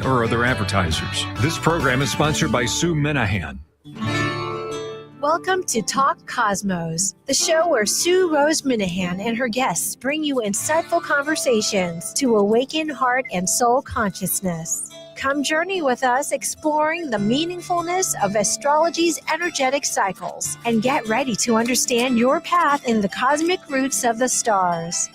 or other advertisers. This program is sponsored by Sue Minahan. Welcome to Talk Cosmos, the show where Sue Rose Minahan and her guests bring you insightful conversations to awaken heart and soul consciousness. Come journey with us exploring the meaningfulness of astrology's energetic cycles and get ready to understand your path in the cosmic roots of the stars.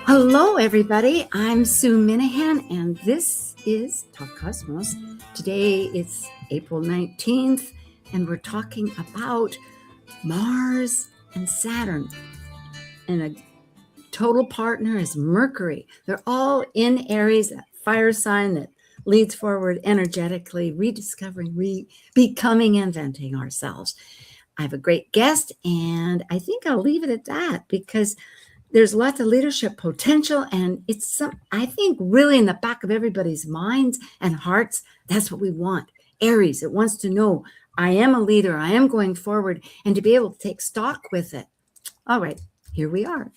Hello, everybody. I'm Sue Minahan, and this is Talk Cosmos. Today it's April 19th, and we're talking about Mars and Saturn. And a total partner is Mercury. They're all in Aries, that fire sign that leads forward energetically, rediscovering, becoming, inventing ourselves. I have a great guest, and I think I'll leave it at that because there's lots of leadership potential, and it's I think really in the back of everybody's minds and hearts, that's what we want. Aries, it wants to know, I am a leader, I am going forward, and to be able to take stock with it. All right, here we are.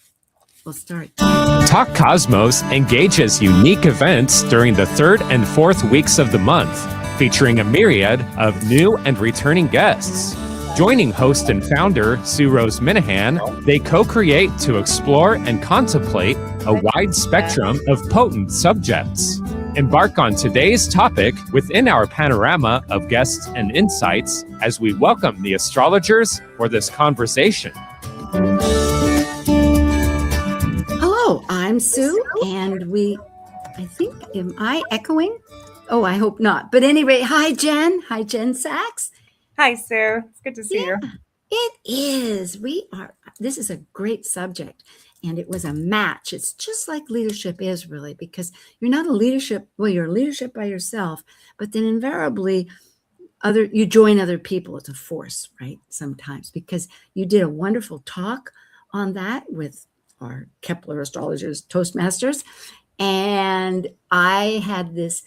We'll start. Talk Cosmos engages unique events during the 3rd and 4th weeks of the month, featuring a myriad of new and returning guests. Joining host and founder Sue Rose Minahan, they co-create to explore and contemplate a wide spectrum of potent subjects. Embark on today's topic within our panorama of guests and insights as we welcome the astrologers for this conversation. Hello, I'm Sue, and am I echoing? Oh, I hope not. But anyway, hi, Jen. Hi, Jen Sachs. Hi, Sue. It's good to see you. It is. This is a great subject, and it was a match. It's just like leadership is really, because you're not you're a leadership by yourself, but then invariably you join other people. It's a force, right? Sometimes, because you did a wonderful talk on that with our Kepler astrologers, Toastmasters, and I had this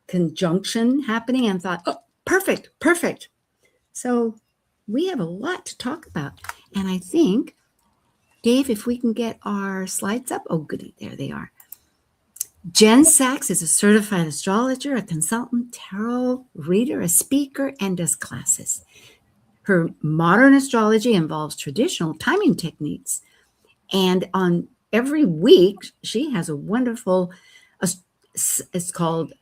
conjunction happening and thought, oh, perfect. So we have a lot to talk about. And I think, Dave, if we can get our slides up. Oh, goody, there they are. Jen Sachs is a certified astrologer, a consultant, tarot reader, a speaker, and does classes. Her modern astrology involves traditional timing techniques. And on every week, she has a wonderful, it's called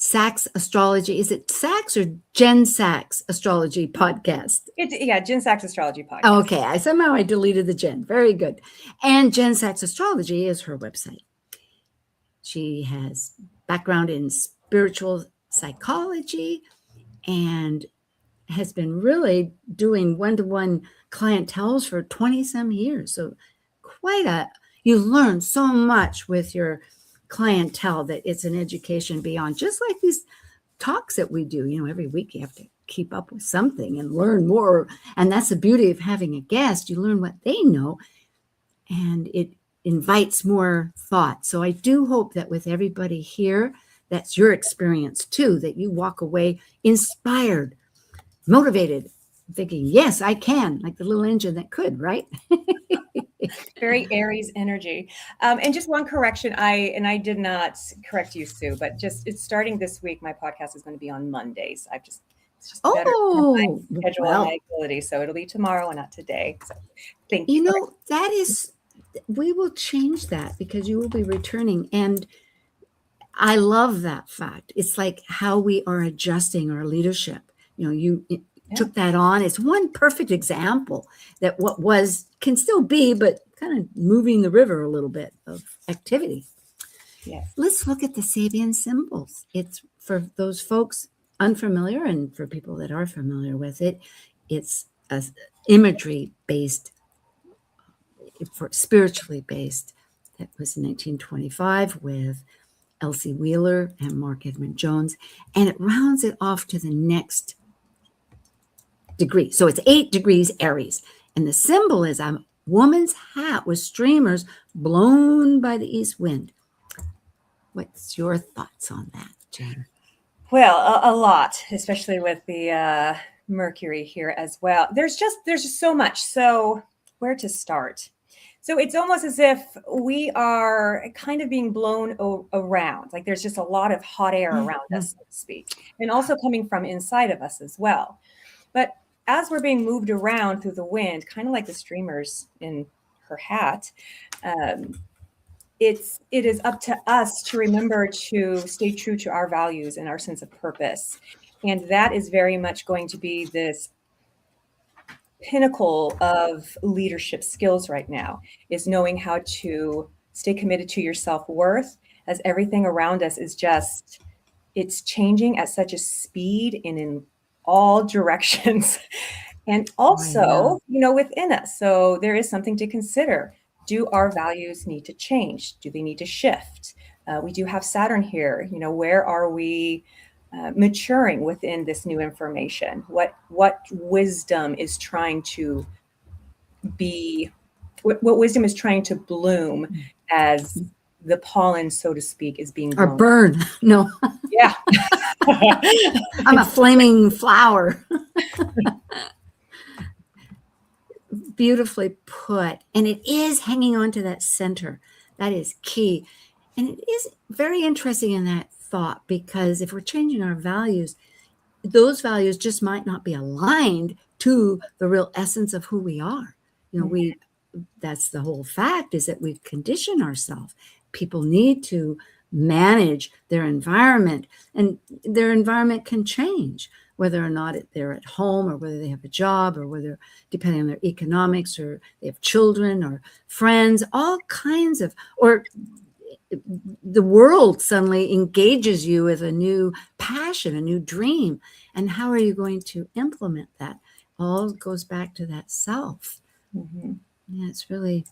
Sachs Astrology. Is it Sachs or Jen Sachs Astrology podcast? Jen Sachs Astrology podcast. Oh, okay. I deleted the Jen. Very good. And Jen Sachs Astrology is her website. She has background in spiritual psychology and has been really doing one-to-one clienteles for 20 some years. So you learn so much with your clientele that it's an education beyond, just like these talks that we do. Every week you have to keep up with something and learn more. And that's the beauty of having a guest. You learn what they know and it invites more thought. So I do hope that with everybody here, that's your experience too, that you walk away inspired, motivated, thinking, yes, I can, like the little engine that could, right? Very Aries energy. And just one correction, I did not correct you, Sue, but it's starting this week. My podcast is going to be on Mondays. It's just better for my schedule and my ability. So it'll be tomorrow and not today. So thank you. We will change that because you will be returning. And I love that fact. It's like how we are adjusting our leadership. You took that on. It's one perfect example that what was can still be, but kind of moving the river a little bit of activity. Yes. Let's look at the Sabian symbols. It's for those folks unfamiliar, and for people that are familiar with it, it's a imagery based, spiritually based. That was in 1925 with Elsie Wheeler and Mark Edmund Jones, and it rounds it off to the next degree. So it's 8 degrees Aries, and the symbol is a woman's hat with streamers blown by the east wind. What's your thoughts on that, Jen? Well, a lot, especially with the Mercury here as well. There's just so much. So where to start? So it's almost as if we are kind of being blown around. Like there's just a lot of hot air around us, so to speak, and also coming from inside of us as well. But as we're being moved around through the wind, kind of like the streamers in her hat, it is up to us to remember to stay true to our values and our sense of purpose. And that is very much going to be this pinnacle of leadership skills right now, is knowing how to stay committed to your self-worth, as everything around us is just, it's changing at such a speed and in all directions. And also, within us. So there is something to consider. Do our values need to change? Do they need to shift? We do have Saturn here. Where are we maturing within this new information? What wisdom is trying to be, what wisdom is trying to bloom as the pollen, so to speak, is being blown? Or burn. No. Yeah. I'm a flaming flower. Beautifully put. And it is hanging on to that center. That is key. And it is very interesting in that thought, because if we're changing our values, those values just might not be aligned to the real essence of who we are. That's the whole fact, is that we've conditioned ourselves. People need to manage their environment, and their environment can change, whether or not they're at home, or whether they have a job, or whether, depending on their economics, or they have children or friends, all kinds of, or the world suddenly engages you with a new passion, a new dream. And how are you going to implement that? All goes back to that self. Mm-hmm. Yeah, it's really,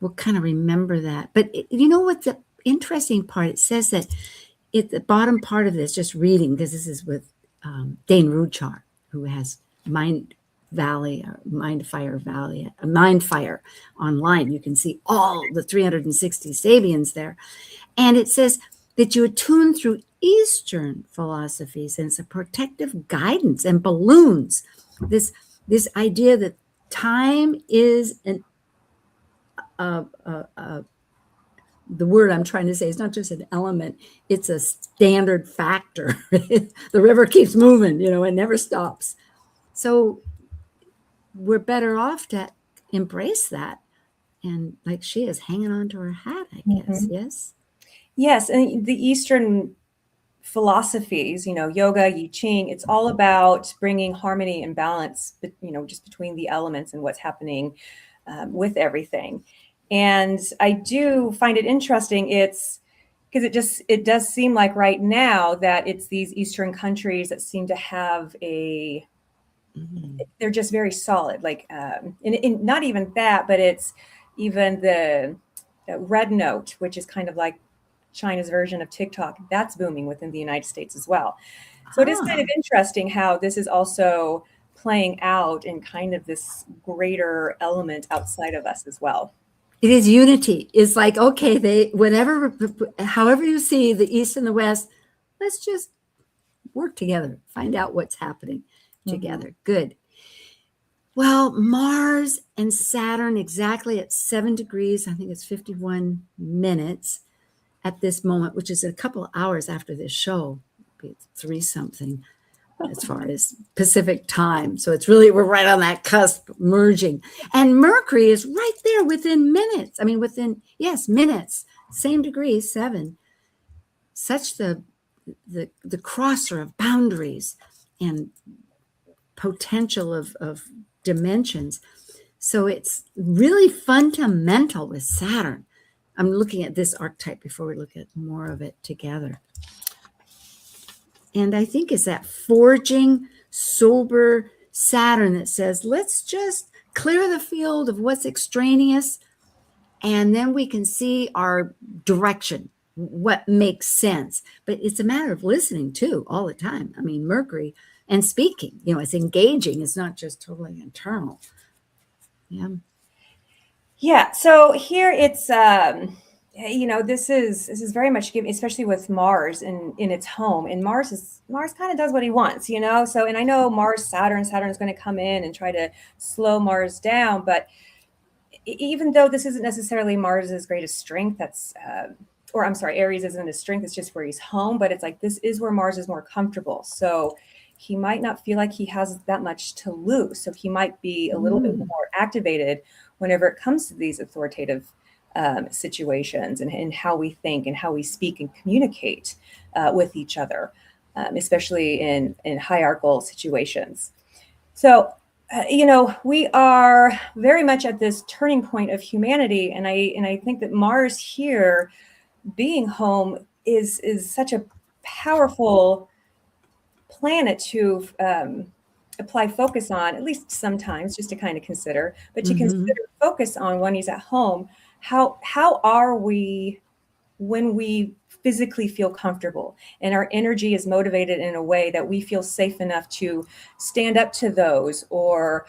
we'll kind of remember that. But you know what the interesting part, it says that at the bottom part of this, just reading, because this is with Dane Ruchar, who has Mind Fire online. You can see all the 360 Sabians there. And it says that you attune through Eastern philosophies, and it's a protective guidance, and balloons. This idea that time is the word I'm trying to say is not just an element, it's a standard factor. The river keeps moving, it never stops. So we're better off to embrace that. And like she is hanging on to her hat, I guess. Mm-hmm. Yes. Yes. And the Eastern philosophies, yoga, I Ching, it's all about bringing harmony and balance, just between the elements and what's happening with everything. And I do find it interesting. It's because it does seem like right now that it's these Eastern countries that seem to have they're just very solid. Like, and not even that, but it's even the Red Note, which is kind of like China's version of TikTok, that's booming within the United States as well. So it is kind of interesting how this is also playing out in kind of this greater element outside of us as well. It is unity. It's like, okay, however you see the East and the West, let's just work together, find out what's happening together. Mm-hmm. Good. Well, Mars and Saturn exactly at 7 degrees, I think it's 51 minutes at this moment, which is a couple of hours after this show. It's 3-something as far as Pacific time. So it's really, we're right on that cusp merging. And Mercury is right there within minutes. I mean, minutes, same degree, 7. Such the crosser of boundaries and potential of dimensions. So it's really fundamental with Saturn. I'm looking at this archetype before we look at more of it together. And I think it's that forging, sober Saturn that says, let's just clear the field of what's extraneous, and then we can see our direction, what makes sense. But it's a matter of listening too, all the time. I mean, Mercury and speaking, it's engaging. It's not just totally internal. Yeah. Yeah. So here it's this is very much given, especially with Mars in its home. And Mars kind of does what he wants, So, and I know Saturn's going to come in and try to slow Mars down, but even though this isn't necessarily Mars's greatest strength, or I'm sorry, Aries isn't his strength, it's just where he's home, but it's like, this is where Mars is more comfortable. So he might not feel like he has that much to lose. So he might be a little bit more activated whenever it comes to these authoritative situations and how we think and how we speak and communicate with each other, especially in hierarchical situations. So, we are very much at this turning point of humanity. And I think that Mars here being home is such a powerful planet to apply focus on, at least sometimes, just to kind of consider, but to consider focus on when he's at home. How are we when we physically feel comfortable and our energy is motivated in a way that we feel safe enough to stand up to those or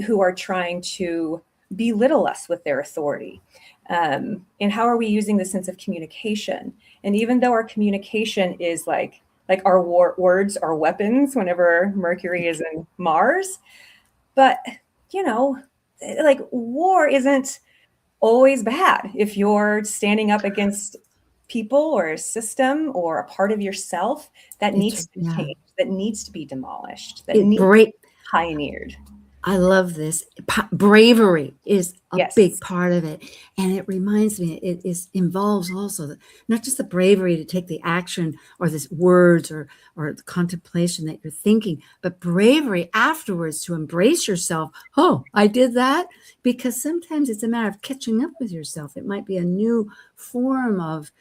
who are trying to belittle us with their authority? And how are we using the sense of communication? And even though our communication is like our words are weapons whenever Mercury is in Mars, but like war isn't always bad if you're standing up against people or a system or a part of yourself that needs to change, that needs to be demolished, that needs to be pioneered. I love this. Bravery is a big part of it. And it reminds me, it involves also not just the bravery to take the action or the words or the contemplation that you're thinking, but bravery afterwards to embrace yourself. Oh, I did that. Because sometimes it's a matter of catching up with yourself. It might be a new form of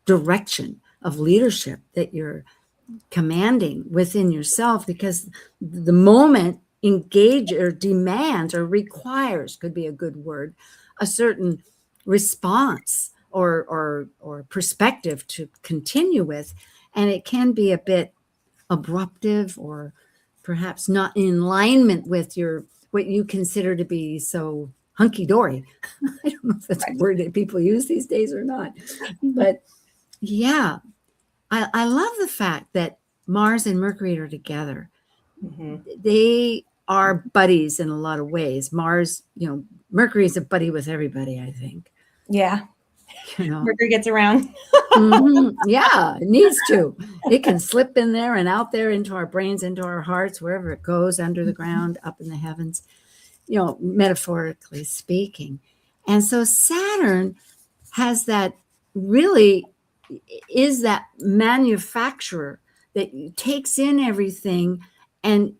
direction, of leadership that you're commanding within yourself, because the moment engage or demands or requires, could be a good word, a certain response or perspective to continue with. And it can be a bit abruptive or perhaps not in alignment with what you consider to be so hunky-dory. I don't know if that's a word that people use these days or not, but yeah. I love the fact that Mars and Mercury are together. They are buddies in a lot of ways. Mars, Mercury is a buddy with everybody, I think. Yeah. Mercury gets around. Yeah, it needs to. It can slip in there and out there into our brains, into our hearts, wherever it goes, under the ground, up in the heavens, metaphorically speaking. And so Saturn has that, really is that manufacturer that takes in everything, and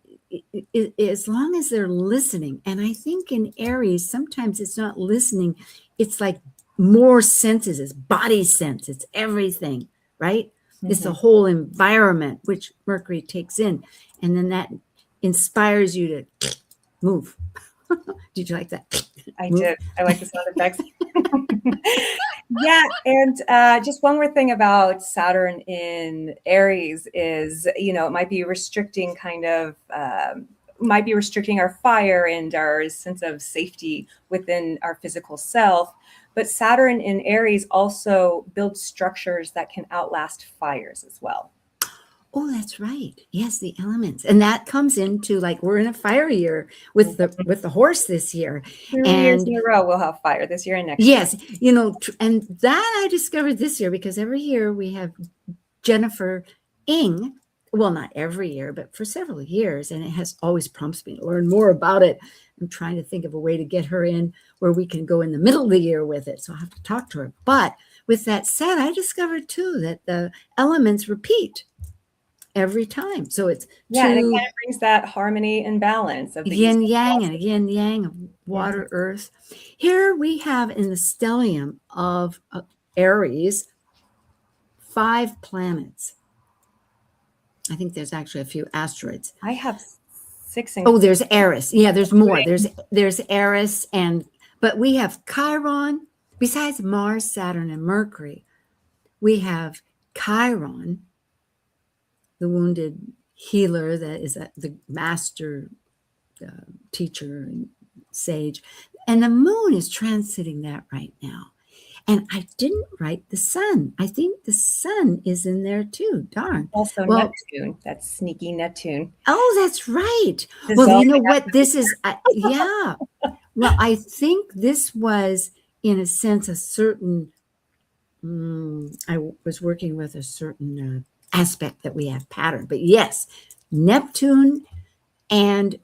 as long as they're listening. And I think in Aries, sometimes it's not listening, it's like more senses, it's body sense, it's everything, right? It's the whole environment which Mercury takes in, and then that inspires you to move. Did you like that? I did. I like the sound effects. Yeah. And just one more thing about Saturn in Aries is, it might be restricting our fire and our sense of safety within our physical self. But Saturn in Aries also builds structures that can outlast fires as well. Oh, that's right. Yes, the elements. And that comes into, like, we're in a fire year with the horse this year. 2 years in a row we'll have fire, this year and next year. Yes, and that I discovered this year, because every year we have Jennifer Ng. Well, not every year, but for several years. And it has always prompted me to learn more about it. I'm trying to think of a way to get her in where we can go in the middle of the year with it. So I'll have to talk to her. But with that said, I discovered too that the elements repeat every time. So it's and it kind of brings that harmony and balance of the yin yang and yin yang of water, earth. Here we have in the stellium of Aries 5 planets. I think there's actually a few asteroids. I have 6. Oh, there's Eris. Yeah, there's more. There's Eris, but we have Chiron. Besides Mars, Saturn, and Mercury, we have Chiron, the wounded healer that is the master teacher and sage. And the moon is transiting that right now. And I didn't write the sun. I think the sun is in there too. Darn. Also Well, Neptune. That's sneaky Neptune. oh, that's right. Well, you Dissolving know what? This is, yeah. Well, I think this was, in a sense, a certain, I was working with a certain aspect that we have pattern. But yes, Neptune and,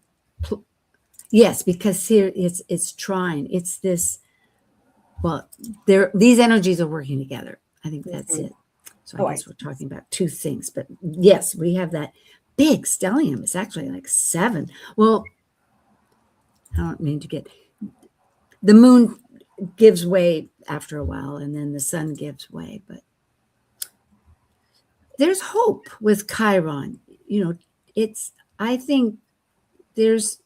yes, because here it's trine. It's this, well, these energies are working together. I think that's it. So I guess we're talking about two things. But yes, we have that big stellium. It's actually like 7. Well, I don't mean to get, the moon gives way after a while, and then the sun gives way. But there's hope with Chiron. You know, I think there's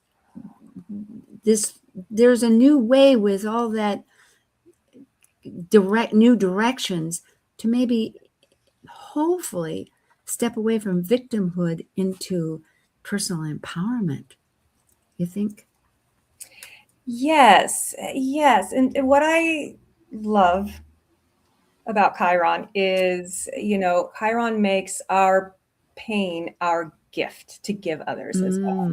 a new way with all that new directions to maybe hopefully step away from victimhood into personal empowerment. You think? Yes. And what I love about Chiron is, Chiron makes our pain our gift to give others as well.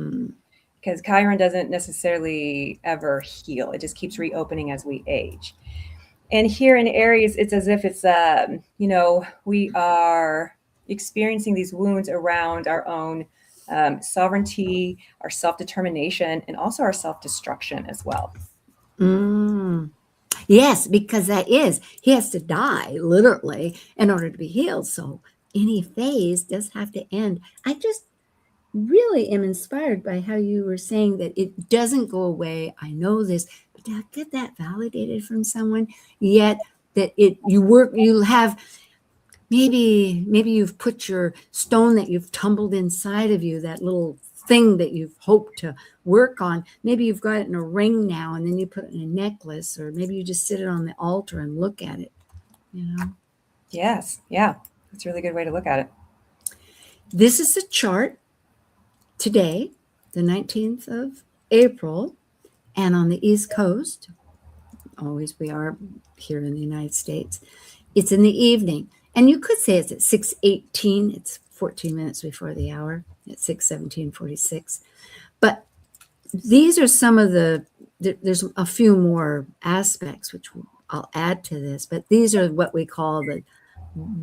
Because Chiron doesn't necessarily ever heal. It just keeps reopening as we age. And here in Aries, it's as if it's, we are experiencing these wounds around our own sovereignty, our self-determination, and also our self-destruction as well. Yes, because he has to die literally in order to be healed. So any phase does have to end. I just really am inspired by how you were saying that it doesn't go away. I know this, but to get that validated from someone, yet that you'll have, maybe you've put your stone that you've tumbled inside of you, that little thing that you've hoped to work on. Maybe you've got it in a ring now, and then you put it in a necklace, or maybe you just sit it on the altar and look at it, Yes. Yeah. That's a really good way to look at it. This is a chart today, the 19th of April, and on the East Coast, always we are here in the United States, it's in the evening. And you could say it's at 6:18. It's 14 minutes before the hour at 6:17:46. But these are some of there's a few more aspects, which I'll add to this, but these are what we call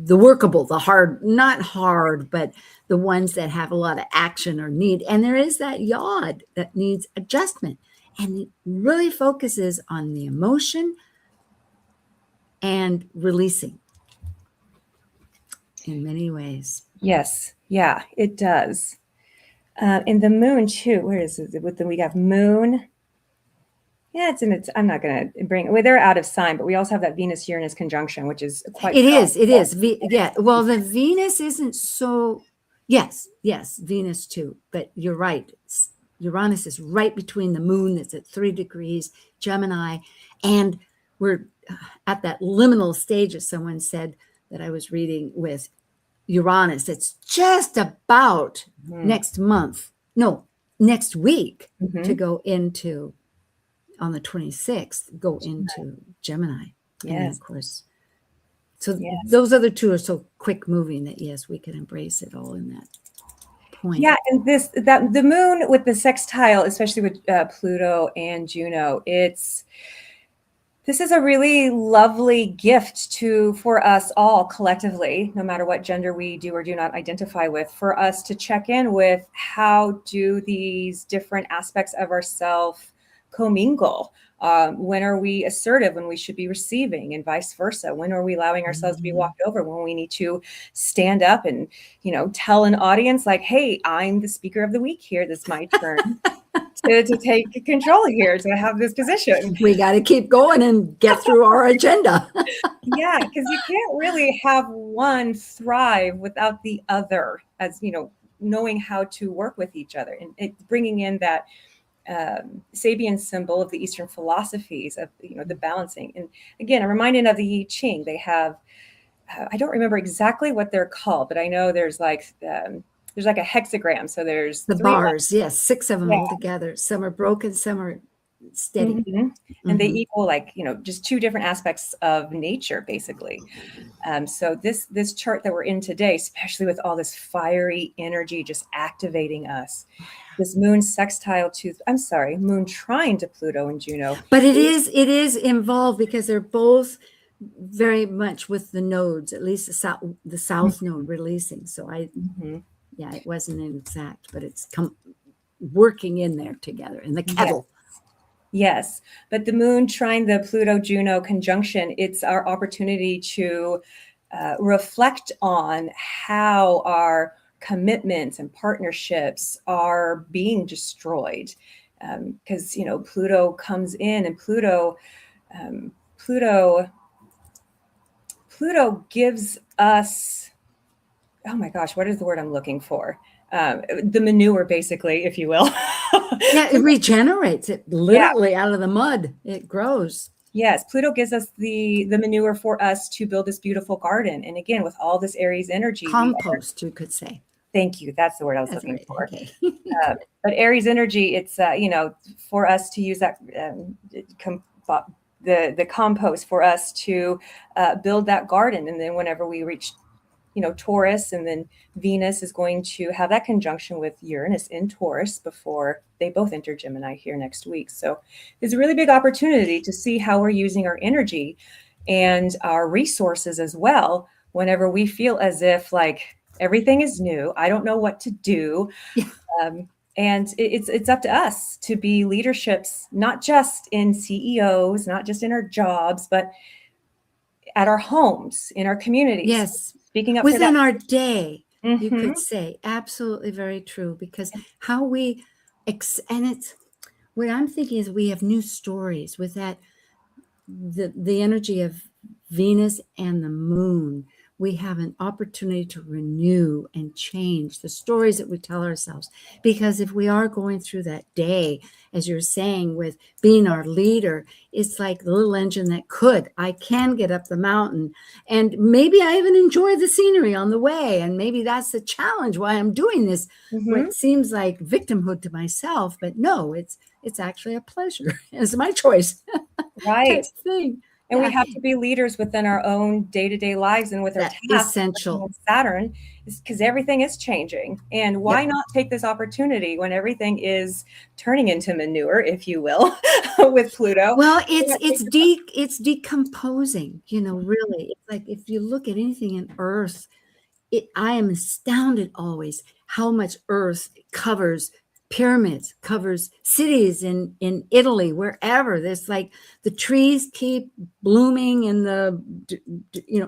the workable, the hard, not hard, but the ones that have a lot of action or need. And there is that yod that needs adjustment. And it really focuses on the emotion and releasing in many ways. Yes. Yeah, it does. And the moon too. Where is it? We have moon. Yeah, I'm not going to bring. Well, they're out of sign, but we also have that Venus-Uranus conjunction, which is quite. It is. Yeah. Well, the Venus isn't so. Yes, Venus too. But you're right. Uranus is right between the moon. That's at 3 degrees Gemini, and we're at that liminal stage, as someone said that I was reading with Uranus. It's just about next week to go into. On the 26th, go into Gemini. Yes. And of course. So those other two are so quick moving that, yes, we can embrace it all in that point. Yeah. And the moon with the sextile, especially with Pluto and Juno, this is a really lovely gift for us all collectively, no matter what gender we do or do not identify with, for us to check in with how do these different aspects of ourselves commingle. When are we assertive when we should be receiving, and vice versa? When are we allowing ourselves to be walked over, when we need to stand up and, tell an audience like, hey, I'm the speaker of the week here. This is my turn to take control here, to have this position. We got to keep going and get through our agenda. Yeah, because you can't really have one thrive without the other, as, knowing how to work with each other and bringing in that Sabian symbol of the Eastern philosophies of, the balancing. And again, I'm reminded of the I Ching. They have, I don't remember exactly what they're called, but I know there's like a hexagram. So there's the bars. Yes. 6 of them all together. Some are broken, some are steady. And they equal just two different aspects of nature, basically. So this chart that we're in today, especially with all this fiery energy just activating us, this moon trine to Pluto and Juno. But it is involved because they're both very much with the nodes, at least the south node releasing. So it wasn't an exact, but it's working in there together in the kettle. Yes. But the moon trine the Pluto Juno conjunction, it's our opportunity to reflect on how our commitments and partnerships are being destroyed. Because, Pluto comes in, and Pluto gives us, oh my gosh, what is the word I'm looking for? The manure, basically, if you will. Yeah, it regenerates it literally out of the mud. It grows. Yes, Pluto gives us the manure for us to build this beautiful garden. And again, with all this Aries energy. Compost, you could say. Thank you. That's the word I was looking for. Okay. But Aries energy, it's, for us to use that, the compost for us to build that garden. And then whenever we reach, Taurus, and then Venus is going to have that conjunction with Uranus in Taurus before they both enter Gemini here next week. So it's a really big opportunity to see how we're using our energy and our resources as well whenever we feel as if everything is new. I don't know what to do. And it's up to us to be leaderships, not just in CEOs, not just in our jobs, but at our homes, in our communities. Yes. Speaking up within our day, you could say. Absolutely very true. Because how we, and it's, what I'm thinking is we have new stories with that, the energy of Venus and the moon. We have an opportunity to renew and change the stories that we tell ourselves. Because if we are going through that day, as you're saying, with being our leader, it's like the little engine that I can get up the mountain, and maybe I even enjoy the scenery on the way. And maybe that's the challenge why I'm doing this. What seems like victimhood to myself, but no, it's actually a pleasure. It's my choice. Right. Thing. And we have to be leaders within our own day-to-day lives and with our tasks. Essential. Saturn, is because everything is changing. And why not take this opportunity when everything is turning into manure, if you will, with Pluto? Well, it's decomposing, really. It's like if you look at anything in Earth, I am astounded always how much Earth covers pyramids, covers cities in Italy, wherever. There's the trees keep blooming and the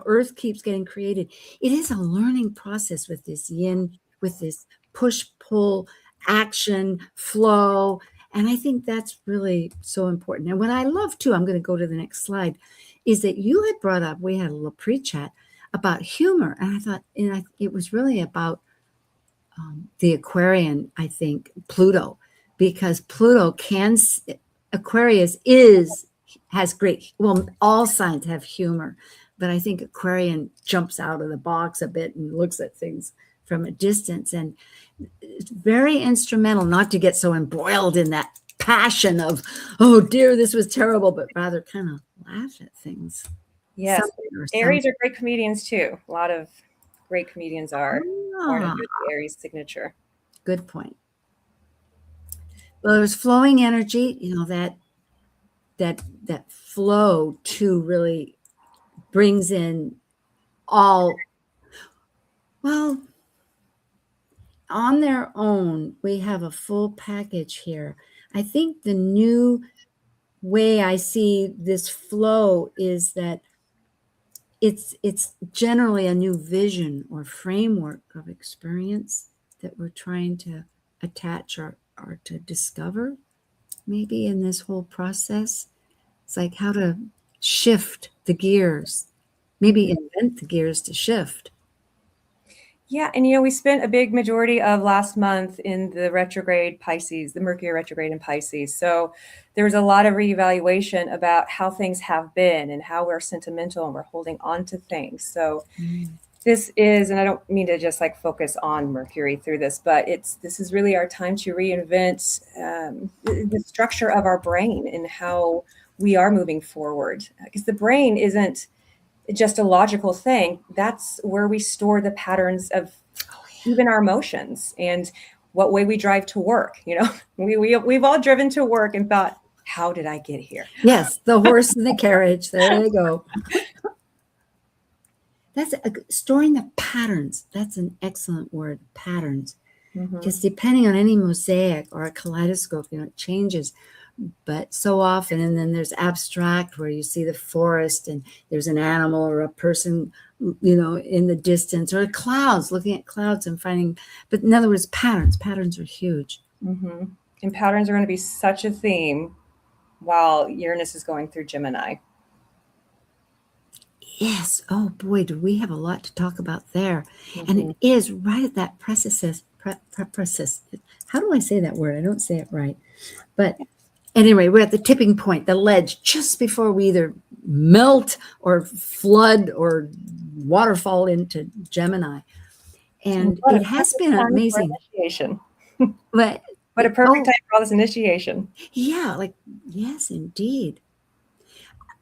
Earth keeps getting created. It is a learning process with this yin, with this push pull action flow, and I think that's really so important. And what I love too, I'm going to go to the next slide, is that you had brought up, we had a little pre-chat about humor, and I thought it was really about the Aquarian, I think, Pluto, because Aquarius has great, all signs have humor, but I think Aquarian jumps out of the box a bit and looks at things from a distance, and it's very instrumental not to get so embroiled in that passion of, oh dear, this was terrible, but rather kind of laugh at things. Yes, Aries are great comedians too. A lot of great comedians are born under the Aries signature. Good point. Well, there's flowing energy, that flow too really brings in all, on their own, we have a full package here. I think the new way I see this flow is that it's generally a new vision or framework of experience that we're trying to attach or to discover, maybe in this whole process. It's like how to shift the gears, maybe invent the gears to shift. Yeah, and we spent a big majority of last month in the retrograde Pisces, the Mercury retrograde in Pisces. So there was a lot of reevaluation about how things have been and how we're sentimental and we're holding on to things. So this is, and I don't mean to just like focus on Mercury through this, but this is really our time to reinvent the structure of our brain and how we are moving forward. Because the brain isn't just a logical thing. That's where we store the patterns of even our emotions and what way we drive to work. You know, we've all driven to work and thought, how did I get here? Yes, the horse and the carriage. There they go. That's storing the patterns. That's an excellent word, patterns. Because depending on any mosaic or a kaleidoscope, you know, it changes. But so often, and then there's abstract where you see the forest and there's an animal or a person, you know, in the distance, or clouds, looking at clouds and finding, but in other words, patterns are huge. And patterns are going to be such a theme while Uranus is going through Gemini. Yes. Oh boy, do we have a lot to talk about there. And it is right at that precipice. How do I say that word? I don't say it right. But anyway, we're at the tipping point, the ledge, just before we either melt or flood or waterfall into Gemini. And it has been amazing. Initiation. But a perfect time for all this initiation. Yeah, like, yes, indeed.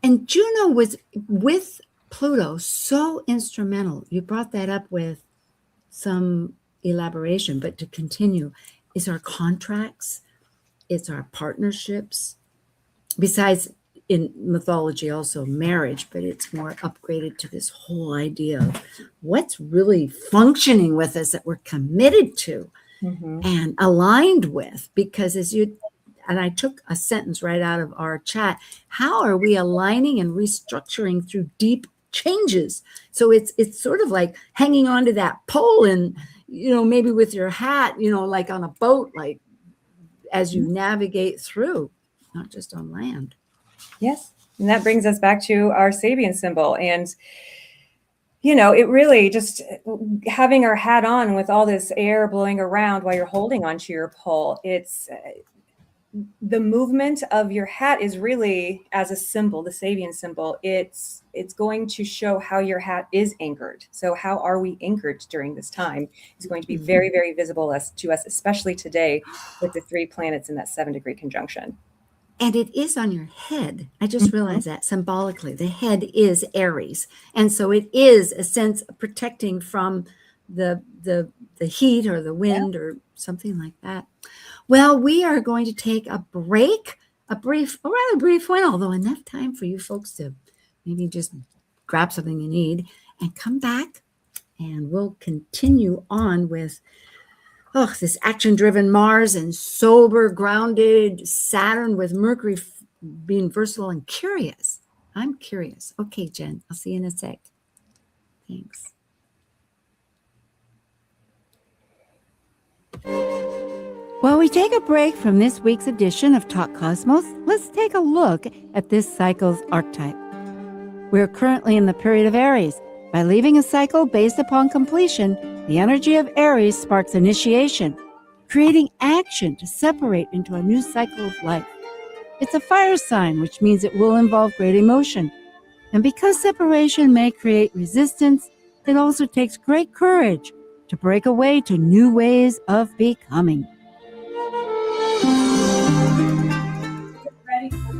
And Juno was with Pluto so instrumental. You brought that up with some elaboration, but to continue, is our contracts, it's our partnerships, besides in mythology also marriage, but it's more upgraded to this whole idea of what's really functioning with us that we're committed to and aligned with. Because and I took a sentence right out of our chat, how are we aligning and restructuring through deep changes? So it's sort of like hanging on to that pole and, you know, maybe with your hat, you know, like on a boat, like as you navigate through, not just on land. Yes. And that brings us back to our Sabian symbol. And, you know, it really just having our hat on with all this air blowing around while you're holding onto your pole, it's the movement of your hat is really as a symbol, the Sabian symbol, it's going to show how your hat is anchored. So how are we anchored during this time is going to be very, very visible to us, especially today with the 3 planets in that 7-degree conjunction. And it is on your head. I just realized that symbolically. The head is Aries. And so it is a sense of protecting from the heat or the wind or something like that. Well, we are going to take a break, a rather brief one, although enough time for you folks to maybe just grab something you need and come back. And we'll continue on with this action-driven Mars and sober, grounded Saturn with Mercury being versatile and curious. I'm curious. Okay, Jen, I'll see you in a sec. Thanks. While we take a break from this week's edition of Talk Cosmos, let's take a look at this cycle's archetype. We're currently in the period of Aries. By leaving a cycle based upon completion, the energy of Aries sparks initiation, creating action to separate into a new cycle of life. It's a fire sign, which means it will involve great emotion. And because separation may create resistance, it also takes great courage to break away to new ways of becoming.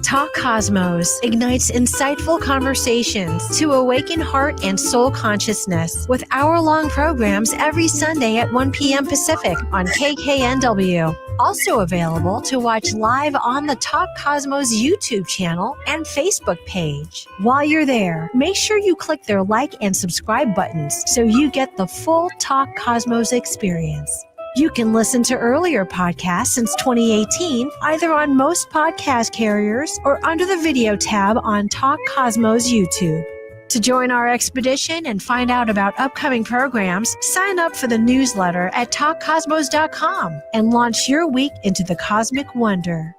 Talk Cosmos ignites insightful conversations to awaken heart and soul consciousness with hour-long programs every Sunday at 1 p.m. Pacific on KKNW. Also available to watch live on the Talk Cosmos YouTube channel and Facebook page. While you're there, make sure you click their like and subscribe buttons so you get the full Talk Cosmos experience. You can listen to earlier podcasts since 2018, either on most podcast carriers or under the video tab on Talk Cosmos YouTube. To join our expedition and find out about upcoming programs, sign up for the newsletter at talkcosmos.com and launch your week into the cosmic wonder.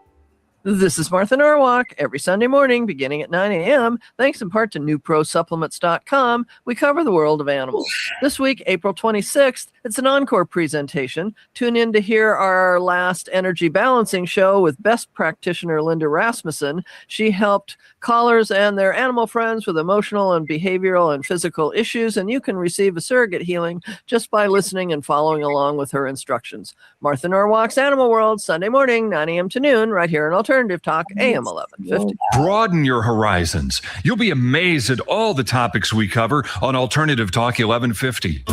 This is Martha Norwalk. Every Sunday morning, beginning at 9 a.m., thanks in part to newprosupplements.com, we cover the world of animals. This week, April 26th, it's an encore presentation. Tune in to hear our last energy balancing show with best practitioner Linda Rasmussen. She helped callers and their animal friends with emotional and behavioral and physical issues, and you can receive a surrogate healing just by listening and following along with her instructions. Martha Norwalk's Animal World, Sunday morning, 9 a.m. to noon, right here on Alternative Talk, AM 1150. Broaden your horizons. You'll be amazed at all the topics we cover on Alternative Talk 1150.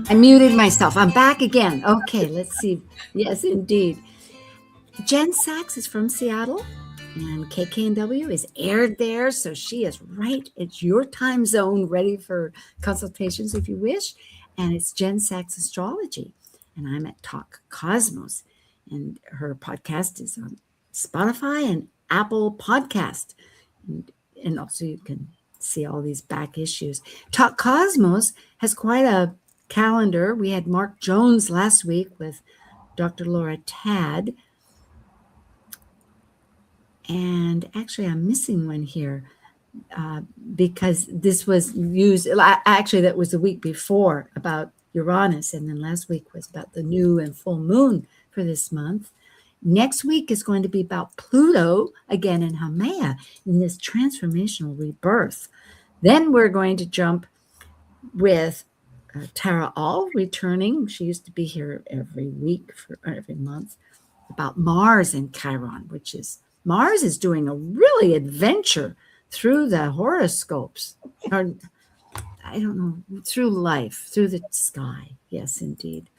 I muted myself. I'm back again. Okay, let's see. Yes, indeed. Jen Sachs is from Seattle, and KKNW is aired there, so she is right at your time zone, ready for consultations if you wish. And it's Jen Sachs Astrology, and I'm at Talk Cosmos, and her podcast is on Spotify and Apple Podcast, and also you can see all these back issues. Talk Cosmos has quite a calendar. We had Mark Jones last week with Dr. Laura Tad. And actually, I'm missing one here because this was used. Actually, that was the week before about Uranus. And then last week was about the new and full moon for this month. Next week is going to be about Pluto again in Haumea in this transformational rebirth. Then we're going to jump with Tara All returning. She used to be here every week for every month about Mars and Chiron, which is Mars is doing a really adventure through the horoscopes, or I don't know, through life, through the sky. Yes, indeed.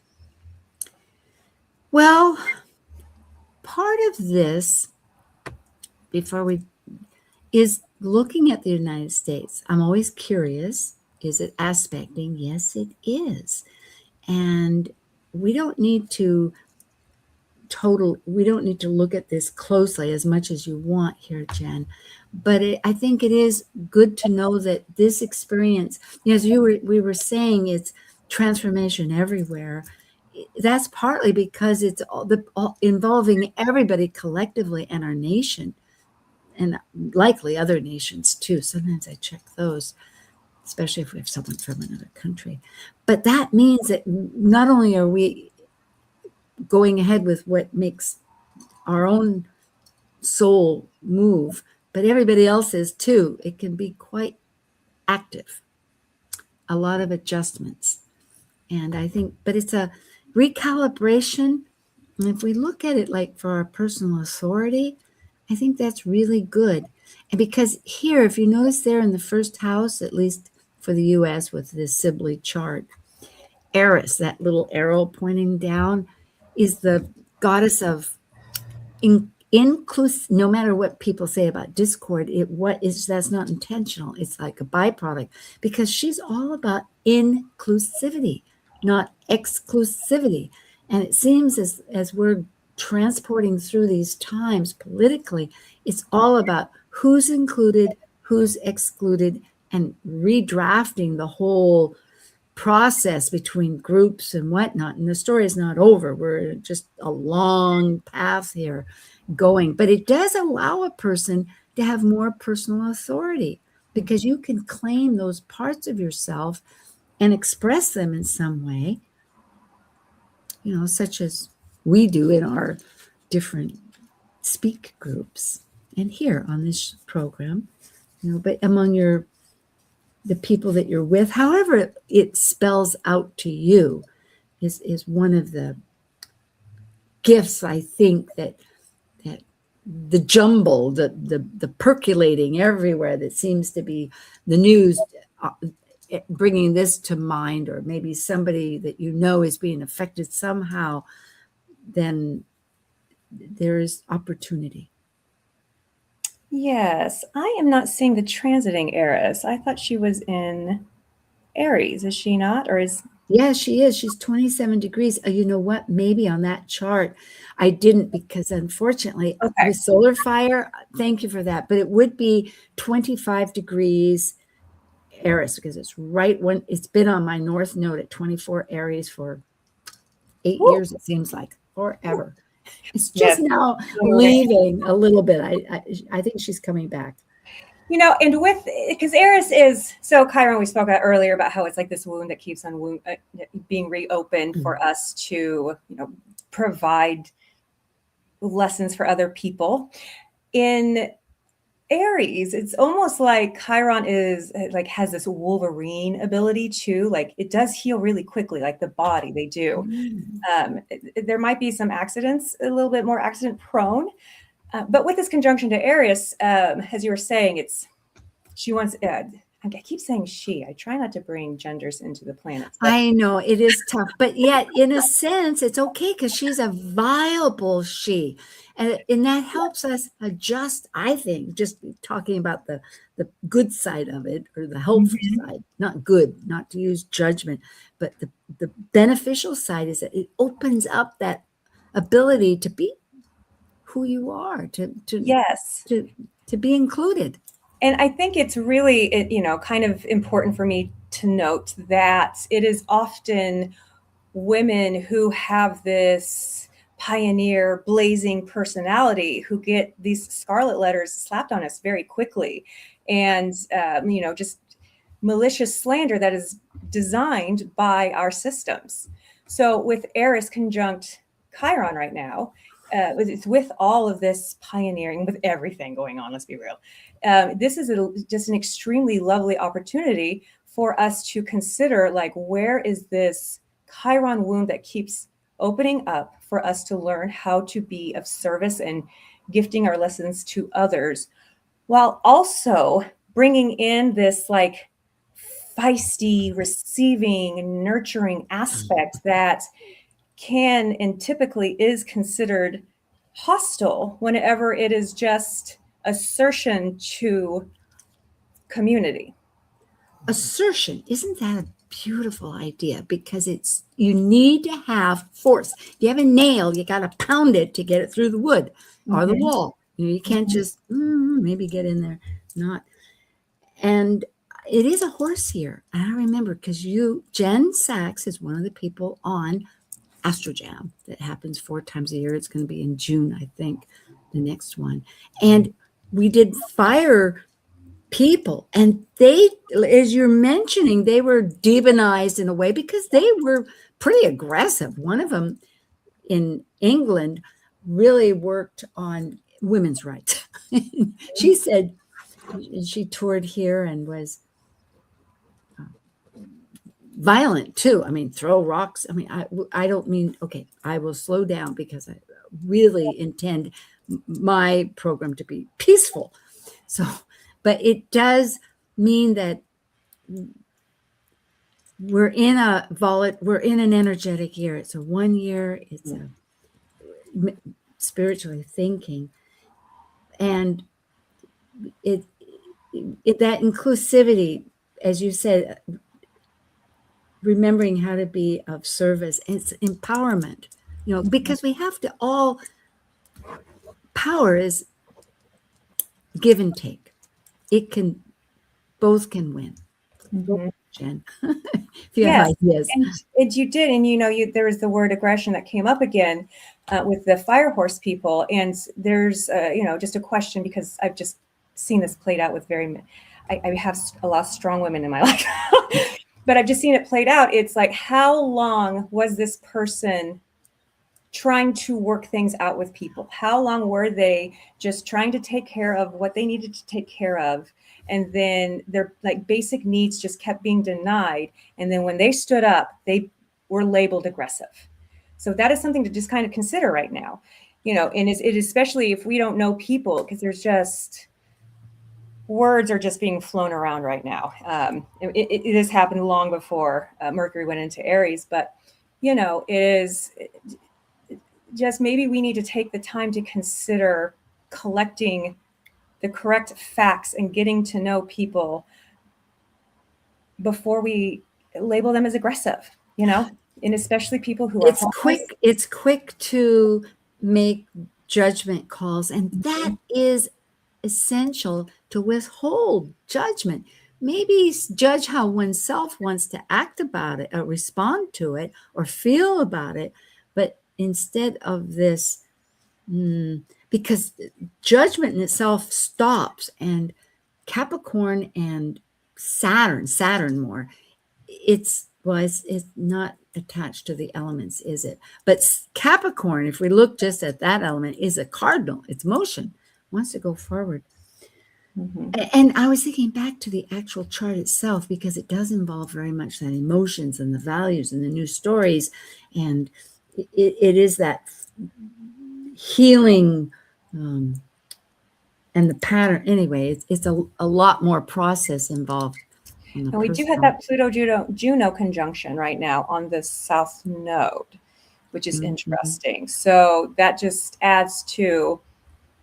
Well, part of this, before we, is looking at the United States. I'm always curious. Is it aspecting? Yes, it is. And we don't need to look at this closely as much as you want here, Jen. But I think it is good to know that this experience, as we were saying, it's transformation everywhere. That's partly because it's all involving everybody collectively and our nation, and likely other nations too. Sometimes I check those, especially if we have someone from another country. But that means that not only are we going ahead with what makes our own soul move, but everybody else is too. It can be quite active, a lot of adjustments. And I think, but it's a recalibration. And if we look at it like for our personal authority, I think that's really good. And because here, if you notice there in the first house, at least for the US with this Sibley chart, Eris, that little arrow pointing down, is the goddess of inclusive. No matter what people say about discord, that's not intentional. It's like a byproduct, because she's all about inclusivity, not exclusivity. And it seems as we're transporting through these times politically, it's all about who's included, who's excluded, and redrafting the whole process between groups and whatnot. And the story is not over. We're just a long path here going, but it does allow a person to have more personal authority, because you can claim those parts of yourself and express them in some way, such as we do in our different speak groups and here on this program, but among the people that you're with, however it spells out to you, is one of the gifts, I think, that the jumble, the percolating everywhere that seems to be the news, bringing this to mind, or maybe somebody that is being affected somehow, then there is opportunity. Yes, I am not seeing the transiting Eris. I thought she was in Aries. Is she not? Or is... Yeah, she is. She's 27 degrees. You know what? Maybe on that chart, I didn't, because unfortunately, with solar fire, thank you for that. But it would be 25 degrees Aries, because it's right when it's been on my North Node at 24 Aries for 8 years, it seems like forever. It's just Yes. now leaving a little bit. I think she's coming back. And with, because Aries is, so Chiron, we spoke about earlier about how it's like this wound that keeps on being reopened for us to, provide lessons for other people. In Aries, it's almost like Chiron is like has this Wolverine ability too. Like it does heal really quickly, like the body, they do. There might be some accidents, a little bit more accident prone. But with this conjunction to Aries, as you were saying, she wants, I keep saying she, I try not to bring genders into the planets. I know it is tough, but yet in a sense, it's okay because she's a viable she. And that helps us adjust, I think, just talking about the good side of it or the helpful side, not good, not to use judgment, but the beneficial side is that it opens up that ability to be who you are, to be included. And I think it's really, kind of important for me to note that it is often women who have this pioneer, blazing personality who get these scarlet letters slapped on us very quickly. And, just malicious slander that is designed by our systems. So with Aries conjunct Chiron right now, it's with all of this pioneering, with everything going on, let's be real. This is just an extremely lovely opportunity for us to consider, like, where is this Chiron wound that keeps opening up for us to learn how to be of service and gifting our lessons to others, while also bringing in this like feisty, receiving, nurturing aspect that can and typically is considered hostile whenever it is just assertion to community. Assertion, isn't that a beautiful idea? Because you need to have force. If you have a nail, you got to pound it to get it through the wood or the wall. You can't just maybe get in there, not. And it is a horse here. I remember because Jen Sachs is one of the people on Astrojam that happens 4 times a year. It's going to be in June, I think, the next one. And we did fire people, and they, as you're mentioning, they were demonized in a way because they were pretty aggressive. One of them in England really worked on women's rights. She said she toured here and was violent too. I mean, throw rocks. I mean, I don't mean, okay, I will slow down because I really intend my program to be peaceful. So, but it does mean that we're in an energetic year. It's a 1 year. It's a spiritually thinking, and it that inclusivity, as you said, remembering how to be of service. It's empowerment, because we have to all, power is give and take. Both can win. Jen, if you have ideas. And you did, and there was the word aggression that came up again with the fire horse people. And there's, just a question, because I've just seen this played out with I have a lot of strong women in my life. But I've just seen it played out. It's like, how long was this person trying to work things out with people? How long were they just trying to take care of what they needed to take care of? And then their like basic needs just kept being denied. And then when they stood up, they were labeled aggressive. So that is something to just kind of consider right now, and it especially if we don't know people, because there's just words are just being flown around right now. It has happened long before Mercury went into Aries, but it is just, maybe we need to take the time to consider collecting the correct facts and getting to know people before we label them as aggressive, and especially people who are quick. It's quick to make judgment calls, and that is essential to withhold judgment. maybe judge how oneself wants to act about it or respond to it or feel about it. But instead of this, because judgment in itself stops, and Capricorn and Saturn more, it's not attached to the elements, is it? But Capricorn, if we look just at that element, is a cardinal. It's motion, wants to go forward. And I was thinking back to the actual chart itself, because it does involve very much that emotions and the values and the new stories. And it is that healing and the pattern. Anyway, it's a lot more process involved. And we do have that Pluto-Juno conjunction right now on the South Node, which is interesting. So that just adds to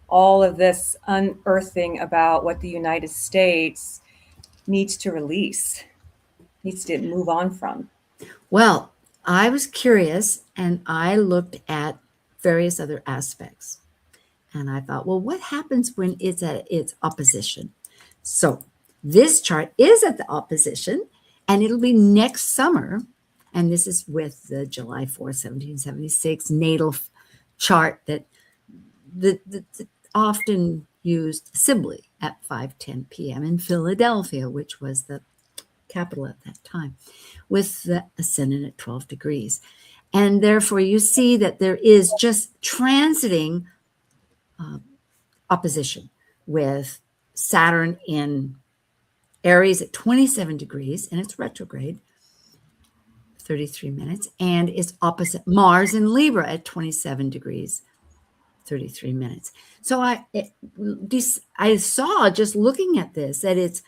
all of this unearthing about what the United States needs to release, needs to move on from. Well, I was curious, and I looked at various other aspects. And I thought, well, what happens when it's at its opposition? So this chart is at the opposition, and it'll be next summer. And this is with the July 4th, 1776 natal chart that the often used Sibley at 5:10 p.m. in Philadelphia, which was the capital at that time, with the ascendant at 12 degrees. And therefore, you see that there is just transiting opposition with Saturn in Aries at 27 degrees, and it's retrograde, 33 minutes, and it's opposite Mars in Libra at 27 degrees, 33 minutes. So I saw, just looking at this, that it's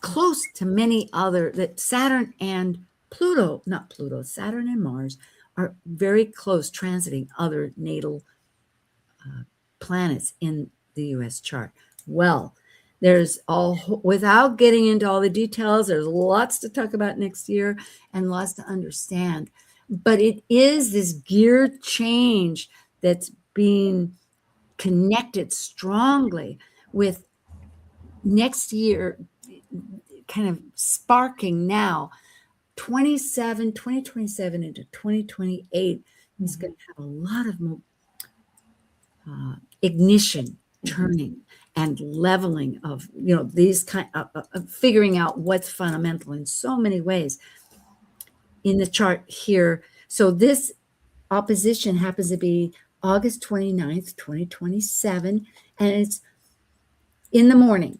close to many other, that Saturn and Saturn and Mars are very close, transiting other natal planets in the U.S. chart. Well, without getting into all the details, there's lots to talk about next year and lots to understand. But it is this gear change that's being connected strongly with next year, kind of sparking now. 2027 into 2028 is going to have a lot of ignition, turning, and leveling of, these kind of figuring out what's fundamental in so many ways in the chart here. So this opposition happens to be August 29th, 2027, and it's in the morning,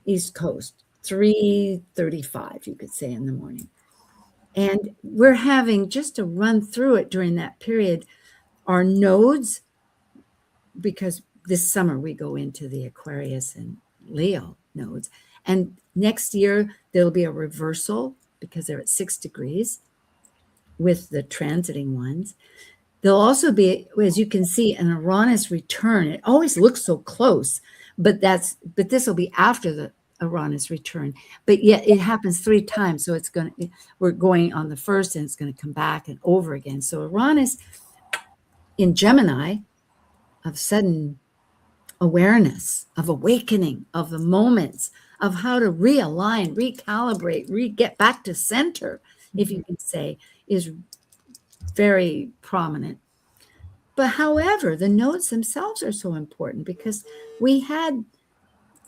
East Coast, 3:35, you could say, in the morning. And we're having, just to run through it during that period, our nodes, because this summer we go into the Aquarius and Leo nodes. And next year, there'll be a reversal because they're at 6 degrees with the transiting ones. There'll also be, as you can see, an Uranus return. It always looks so close, but this will be after the Uranus return. But yet it happens 3 times. So we're going on the first, and it's going to come back and over again. So Uranus in Gemini, of sudden awareness, of awakening, of the moments, of how to realign, recalibrate, get back to center, if you can say, is very prominent. But however, the nodes themselves are so important, because we had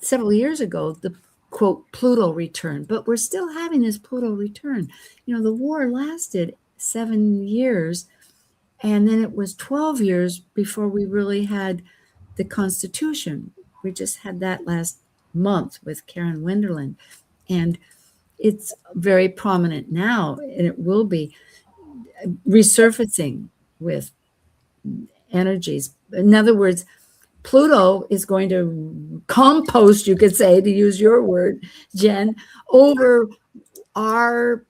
several years ago the quote Pluto return, but we're still having this Pluto return. The war lasted 7 years, and then it was 12 years before we really had the Constitution. We just had that last month with Karen Wenderland, and it's very prominent now, and it will be resurfacing with energies. In other words, Pluto is going to compost, you could say, to use your word, Jen, over our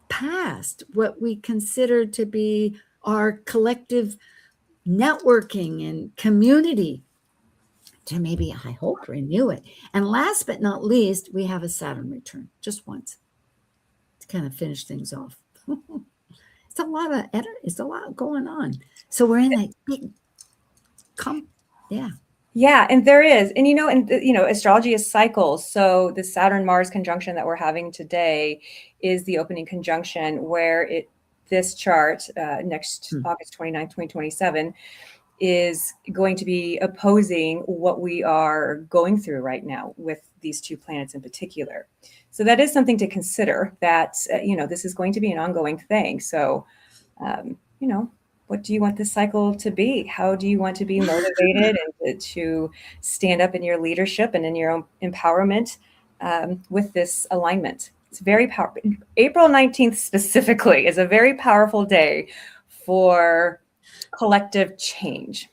past, what we consider to be our collective networking and community, to maybe, I hope, renew it. And last but not least, we have a Saturn return, just once, to kind of finish things off. It's a lot going on. So we're in a big, Yeah, and there is, and astrology is cycles. So the Saturn Mars conjunction that we're having today is the opening conjunction where this chart next August 29th, 2027 is going to be opposing what we are going through right now with these two planets in particular. So that is something to consider, that this is going to be an ongoing thing. So what do you want this cycle to be? How do you want to be motivated and to stand up in your leadership and in your own empowerment with this alignment? It's very powerful. April 19th specifically is a very powerful day for collective change.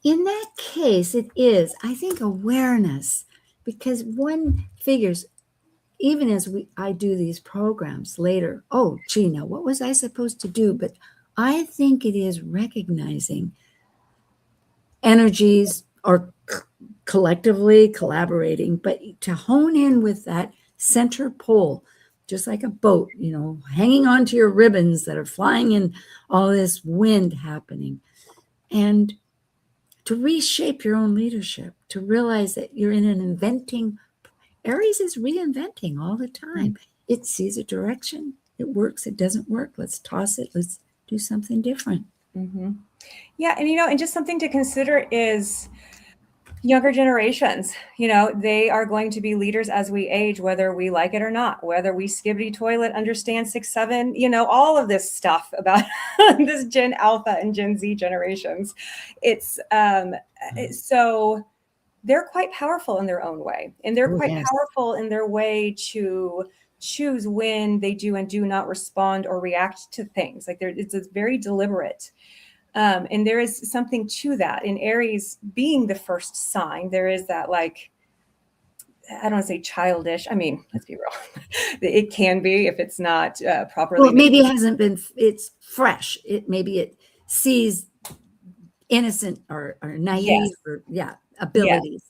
In that case, it is, I think, awareness, because one figures, even as I do these programs later, oh, gee, now what was I supposed to do? But I think it is recognizing energies are collectively collaborating, but to hone in with that center pole, just like a boat, hanging onto your ribbons that are flying in all this wind happening, and to reshape your own leadership, to realize that you're in an inventing. Aries is reinventing all the time. It sees a direction. It works. It doesn't work. Let's toss it. Let's do something different. Mm-hmm. Yeah. And just something to consider is younger generations, they are going to be leaders as we age, whether we like it or not, whether we skibbity toilet, understand 6, 7, all of this stuff about this Gen Alpha and Gen Z generations. It's so they're quite powerful in their own way, and they're quite powerful in their way to choose when they do and do not respond or react to things. Like it's very deliberate. And there is something to that. In Aries being the first sign, there is that, like, I don't want to say childish. I mean, let's be real. It can be if it's not properly. Well, maybe it hasn't been, it's fresh. Maybe it sees innocent or naive abilities.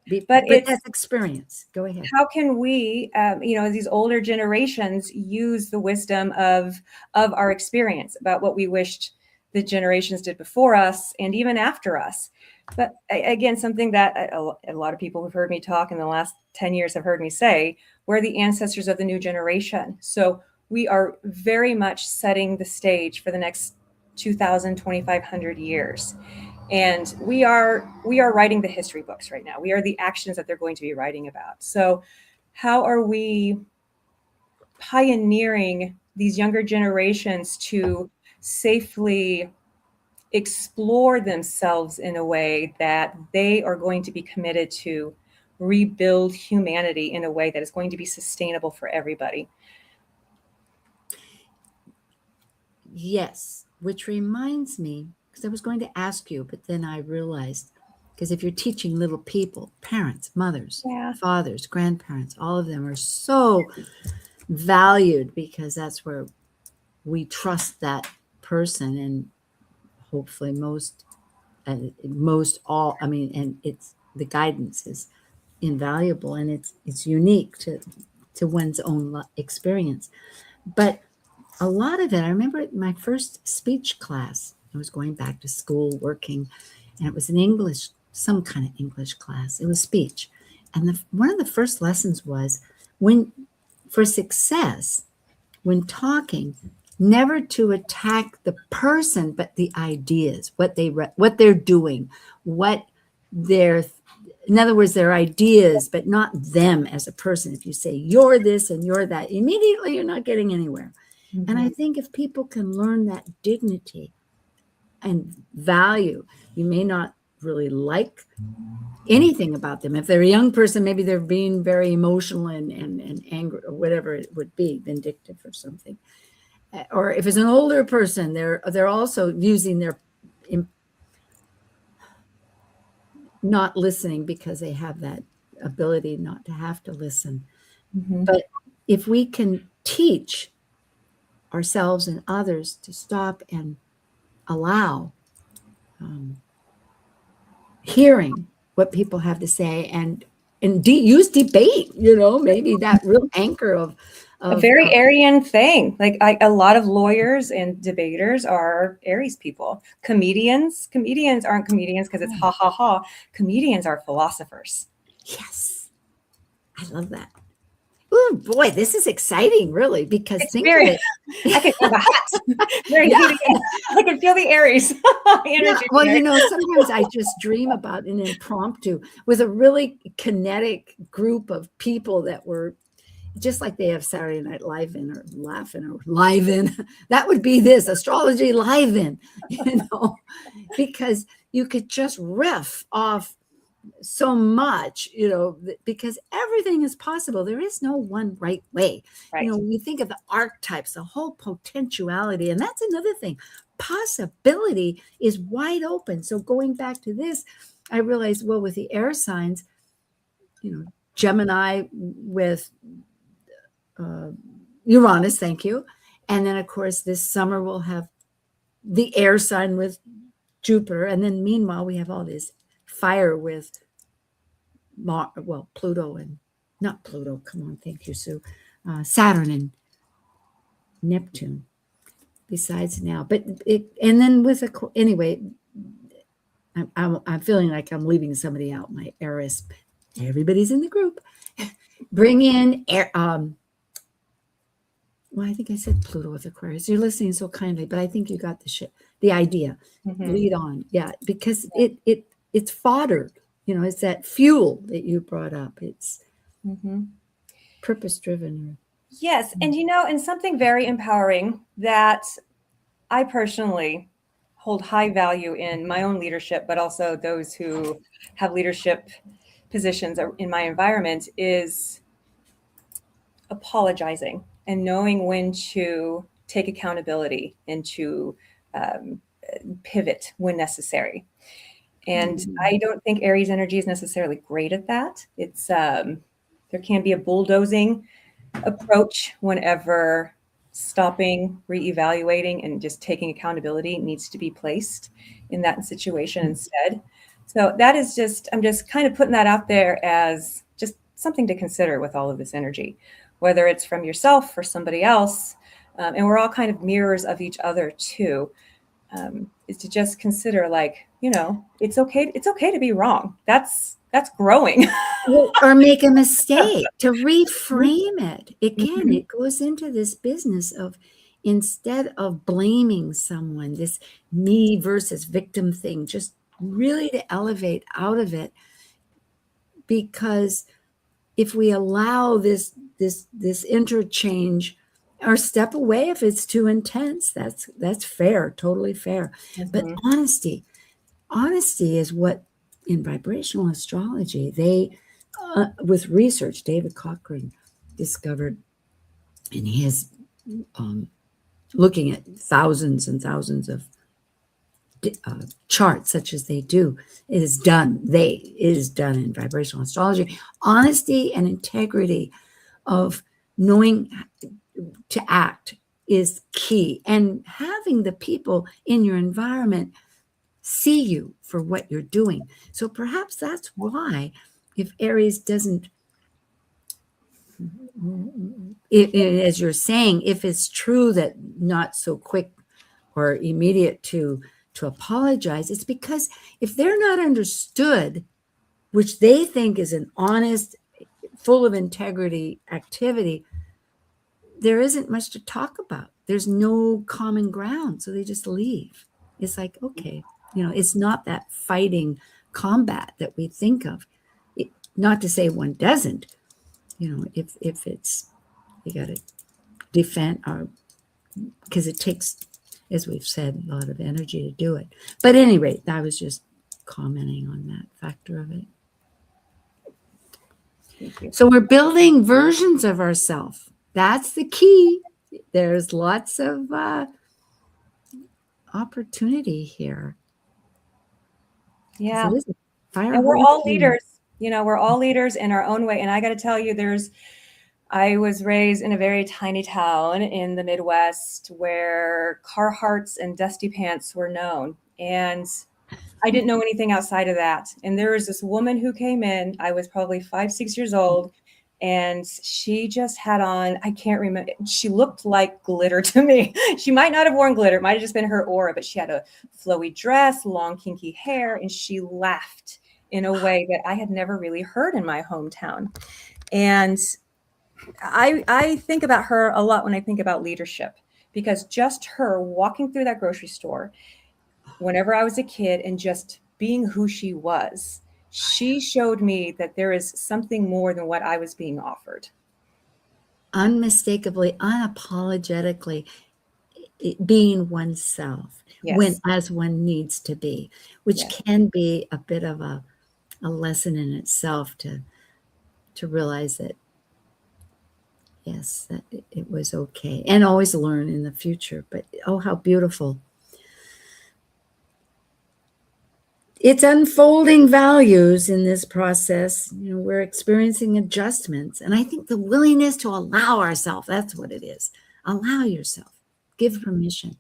Yes. But that's experience. Go ahead. How can we, these older generations, use the wisdom of our experience about what we wished the generations did before us and even after us? But again, something that a lot of people who've heard me talk in the last 10 years have heard me say, we're the ancestors of the new generation. So we are very much setting the stage for the next 2,000, 2,500 years. And we are writing the history books right now. We are the actions that they're going to be writing about. So how are we pioneering these younger generations to safely explore themselves in a way that they are going to be committed to rebuild humanity in a way that is going to be sustainable for everybody? Yes, which reminds me, because I was going to ask you, but then I realized, because if you're teaching little people, parents, mothers, fathers, grandparents, all of them are so valued, because that's where we trust that person, and hopefully most all, I mean, and it's the guidance is invaluable, and it's unique to one's own experience. But a lot of it, I remember my first speech class, I was going back to school working, and it was an English, some kind of English class. It was speech. And one of the first lessons was, for success, when talking, never to attack the person, but the ideas, what they're doing, in other words, their ideas, but not them as a person. If you say you're this and you're that, immediately you're not getting anywhere. Mm-hmm. And I think if people can learn that dignity and value, you may not really like anything about them. If they're a young person, maybe they're being very emotional and angry or whatever it would be, vindictive or something. Or if it's an older person, they're also using their not listening because they have that ability not to have to listen. Mm-hmm. But if we can teach ourselves and others to stop and allow hearing what people have to say and use debate, maybe that real anchor of very Aryan thing. Like a lot of lawyers and debaters are Aries people. Comedians aren't comedians because it's ha ha ha. Comedians are philosophers. yes, I love that. Oh boy, this is exciting, really, because It's think very, of it. I can feel the hot. Very Yeah. heated. I can feel the Aries energy. Yeah, well, there. you know, sometimes I just dream about an impromptu with a really kinetic group of people that were just like they have Saturday Night Live in or laughing or live in. That would be this astrology live in, you know, because you could just riff off so much, you know, because everything is possible. There is no one right way. Right. You know, when you think of the archetypes, the whole potentiality, and that's another thing. Possibility is wide open. So going back to this, I realized, well, with the air signs, you know, Gemini with Uranus, thank you. And then, of course, this summer we'll have the air sign with Jupiter. And then meanwhile, we have all this fire with Pluto and not Pluto. Come on, thank you, Sue. Saturn and Neptune. Besides now, but and then with anyway, I'm feeling like I'm leaving somebody out. My Aries, everybody's in the group. Bring in air. Well, I think I said Pluto with Aquarius. You're listening so kindly, but I think you got the idea. Mhm. Lead on, yeah, because it's fodder. You know, it's that fuel that you brought up. It's purpose driven. Yes. And, you know, and something very empowering that I personally hold high value in my own leadership, but also those who have leadership positions in my environment is apologizing and knowing when to take accountability and to pivot when necessary. And I don't think Aries energy is necessarily great at that. It's there can be a bulldozing approach whenever stopping, reevaluating, and just taking accountability needs to be placed in that situation instead. So that is I'm just kind of putting that out there as just something to consider with all of this energy, whether it's from yourself or somebody else. And we're all kind of mirrors of each other too. Is to just consider, like, you know, it's okay to be wrong. That's growing. Or make a mistake, to reframe it. Again, it goes into this business of, instead of blaming someone, this me versus victim thing, just really to elevate out of it. Because if we allow this interchange, or step away if it's too intense, that's fair, totally fair. But honesty is what, in vibrational astrology, they with research, David Cochrane discovered in his looking at thousands and thousands of charts, such as they do, it is done in vibrational astrology. Honesty and integrity of knowing to act is key, and having the people in your environment see you for what you're doing. So perhaps that's why, if Aries doesn't, as you're saying, if it's true that not so quick or immediate to apologize, it's because if they're not understood, which they think is an honest, full of integrity activity, there isn't much to talk about. There's no common ground. So they just leave. It's like, okay, you know, it's not that fighting combat that we think of. Not to say one doesn't, you know, if it's, you got to defend because it takes, as we've said, a lot of energy to do it. But at any rate, I was just commenting on that factor of it. Thank you. So we're building versions of ourselves. That's the key. There's lots of opportunity here. Yeah. So and we're all leaders. You know, we're all leaders in our own way. And I got to tell you, I was raised in a very tiny town in the Midwest where Carhartts and Dusty Pants were known. And I didn't know anything outside of that. And there was this woman who came in. I was probably 5, 6 years old. And she just had on, I can't remember, she looked like glitter to me. She might not have worn glitter. It might have just been her aura, but she had a flowy dress, long kinky hair, and she laughed in a way that I had never really heard in my hometown. And I think about her a lot when I think about leadership, because just her walking through that grocery store whenever I was a kid and just being who she was, she showed me that there is something more than what I was being offered. Unmistakably, unapologetically being oneself, Yes. as one needs to be, which can be a bit of a lesson in itself to realize that, yes, that it was okay, and always learn in the future. But oh, how beautiful. It's unfolding values in this process. We're experiencing adjustments. And I think the willingness to allow ourselves, that's what it is. Allow yourself, give permission.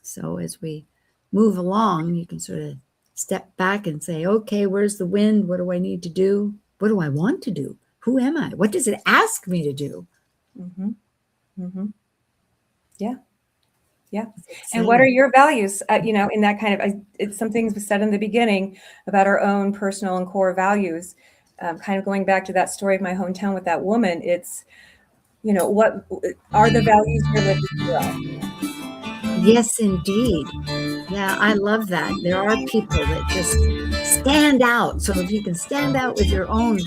So as we move along, you can sort of step back and say, okay, where's the wind? What do I need to do? What do I want to do? Who am I? What does it ask me to do? Mm-hmm. Mm-hmm. Yeah. Yeah. And what are your values? In that kind of, it's some things was said in the beginning about our own personal and core values. Kind of going back to that story of my hometown with that woman, it's, what are the values you're living through? Yes, indeed. Yeah, I love that. There are people that just stand out. So if you can stand out with your own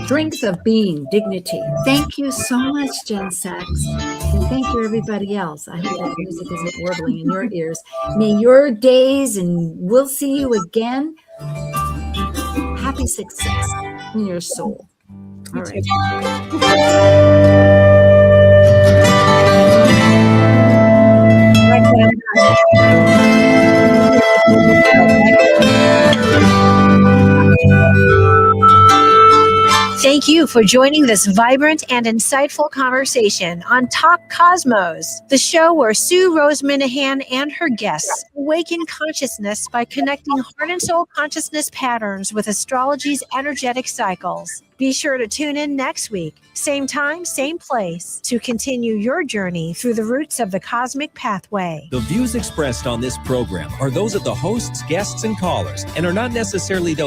strength of being, dignity. Thank you so much, Jen Sachs. And thank you, everybody else. I hope that music isn't warbling in your ears. May your days, and we'll see you again. Happy success in your soul. All right. Thank you for joining this vibrant and insightful conversation on Talk Cosmos, the show where Sue Rose Minahan and her guests awaken consciousness by connecting heart and soul consciousness patterns with astrology's energetic cycles. Be sure to tune in next week, same time, same place, to continue your journey through the roots of the cosmic pathway. The views expressed on this program are those of the hosts, guests, and callers, and are not necessarily those